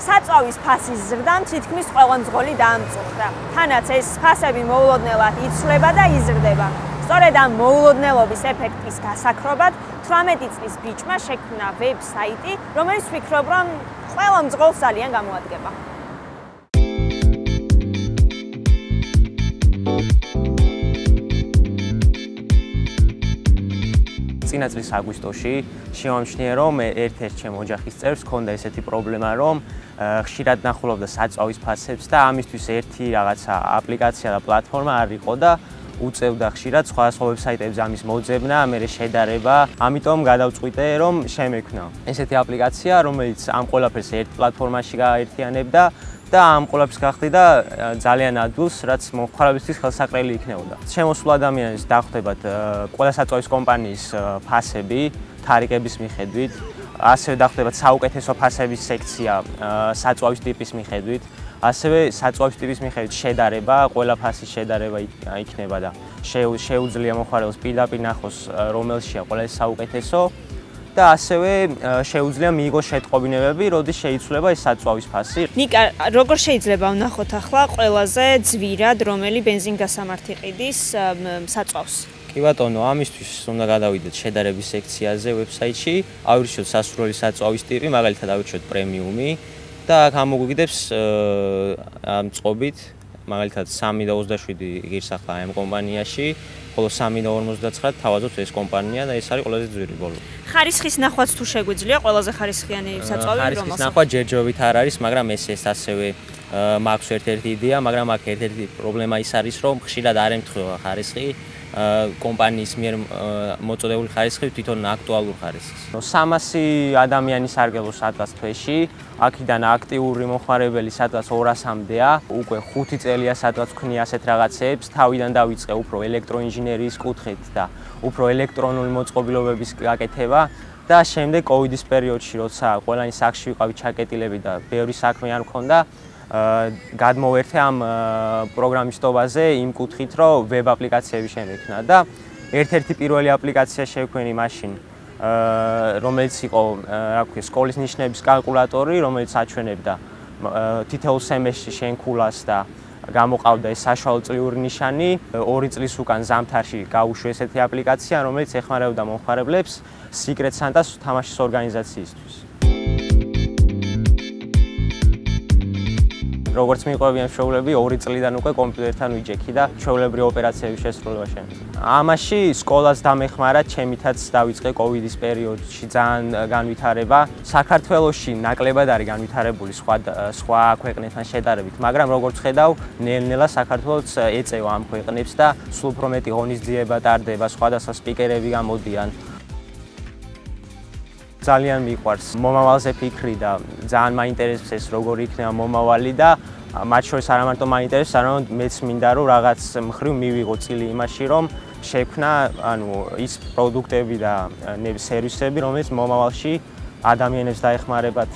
საწვავის ფასის ზრდამ თითქმის ყველა მძღოლი დაამწუხრა. თანაც ეს ფასები მოულოდნელად იცვლება და იზრდება. სწორედ ამ მოულოდნელობის ეფექტის გასაქრობად 18 წლის ბიჭმა შექმნა ვებ-საიტი, რომელიც ვფიქრობ, რომ ყველა მძღოლს ძალიან გამოადგება. წინა წლის აგვისტოში შემამჩნია, რომ ერთ-ერთ ჩემ ოჯახის წევრს ჰქონდა ესეთი პრობლემა, რომ ხშირად ნახულობდა საწვავის ფასებს და ამისთვის ერთი რაღაცა აპლიკაცია და პლატფორმა არ იყო და უწევდა ხშირად სხვადასხვა ვებსაიტებზე ამის მოძებნა, მერე შედარება. ამიტომ გადავწყვიტე, რომ შემექმნა ესეთი აპლიკაცია, რომელიც ამ ყველაფერს ერთ პლატფორმაში გააერთიანებდა და ამ ყველაფერს გახდიდა ძალიან ადვილს, რაც მომხმარებისთვის ხელსაყრელი იქნებოდა. შემოსულ ადამიანებს დახვდებათ ყველა საწვავის კომპანიის ფასები, თარიღების მიხედვით, ასევე დახვდებათ საუკეთესო ფასების სექცია საწვავის ტიპის მიხედვით, ასევე საწვავის ტიპის მიხედვით შედარება, ყველა ფასის შედარება იქნება და შეუძლია მომხმარებელს პირდაპირ ნახოს რომელშია ყველაზე საუკეთესო და ასევე შეუძლია მიიღოს შეტყობინებები, როდის შეიცვლება ეს საწვავის ფასი. ნიკა, როგორ შეიძლება ვნახოთ ახლა ყველაზე ძვირად რომელი ბენზინგასამართი ყიდის საწვავს? კი ბატონო, ამისთვის უნდა გადავიდეთ შედარების სექციაზე ვებსაიტში, ავირჩიოთ სასურველი საწვავის ტიპი, მაგალითად ავირჩიოთ პრემიუმი და აქ ამოგვიგდებს წყობით, მაგალითად 3.27 გირსახლა ამ კომპანიაში, ხოლო 3.59 თავაზობს ეს კომპანია და ეს არის ყველაზე ძვირი ბოლო. ხარისხის ნახვაც თუ შეგვიძლია ყველაზე ხარისხიანი საწვავი რომელსაც? ხარისხის ნახვა ჯერჯერობით არ არის, მაგრამ ეს ასევე მაქვს ერთ-ერთი იდეა, მაგრამ აქ ერთ-ერთი პრობლემა ის არის, რომ ხშირად არ ემთხვევა ხარისხი კომპანიის მიერ მოწოდებული ხარისხი თვითონ აქტუალურ ხარისხს. 300 ადამიანი სარგებლობს სადღაც თვეში, აქედან აქტიური მომხმარებელი სადღაც 200-მდეა, უკვე 5 წელია სადღაც ვქნი ასეთ რაღაცეებს, თავიდან დავიწყე უფრო ელექტროინჟინერიის კუთხით და უფრო ელექტრონული მოწყობილობების გაკეთება და შემდეგ კოვიდის პერიოდში, როცა ყველანი სახში ვიყავით ჩაკეტილები და ბევრი საქმე არ მქონდა, გადმოვერთე ამ პროგრამისტობაზე იმ კუთხით, რომ ვებ აპლიკაციები შემექმნა და ერთ-ერთი პირველი აპლიკაცია შევქმნი მაშინ, რომელიც იყო, რა ქვია, სკოლის ნიშნების კალკულატორი, რომელიც აჩვენებდა თითოეულ სემესტრში შენქულას და გამოყავდა ეს საშუალო წლიური ნიშანი. 2 წლის უკან ზამთარში გავუშვი ესეთი აპლიკაცია, რომელიც ეხმარებოდა მომხმარებლებს Secret Santa-ს თამაშის ორგანიზაციისთვის. როგორც მიყვებიან მშობლები, 2 წლიდან უკვე კომპიუტერთან ვიჯექი და ჩვეულებრივი ოპერაციების შესრულება შემიძლია. ამაში სკოლას დამეხმარა, ჩემითაც დავიწყე კოვიდის პერიოდში ძალიან განვითარება. საქართველოში ნაკლებად არის განვითარებული სხვა ქვეყნებთან შედარებით, მაგრამ როგორც ხედავ, ნელ-ნელა საქართველოს ეწევა ამ ქვეყნებს და სულ უფრო მეტი ღონისძიება ტარდება, სხვადასხვა სპიკერები გამოდიან. ძალიან მიყვარს მომავალზე ფიქრი და ძალიან მაინტერესებს ეს როგორი იქნება მომავალი და მათ შორის არა მარტო მაინტერესებს, არამედ მეც მინდა რომ რაღაც მხრივ მივიღო წილი იმაში, რომ შექმნა ის პროდუქტები და სერვისები, რომელიც მომავალში ადამიანებს დაეხმარებათ.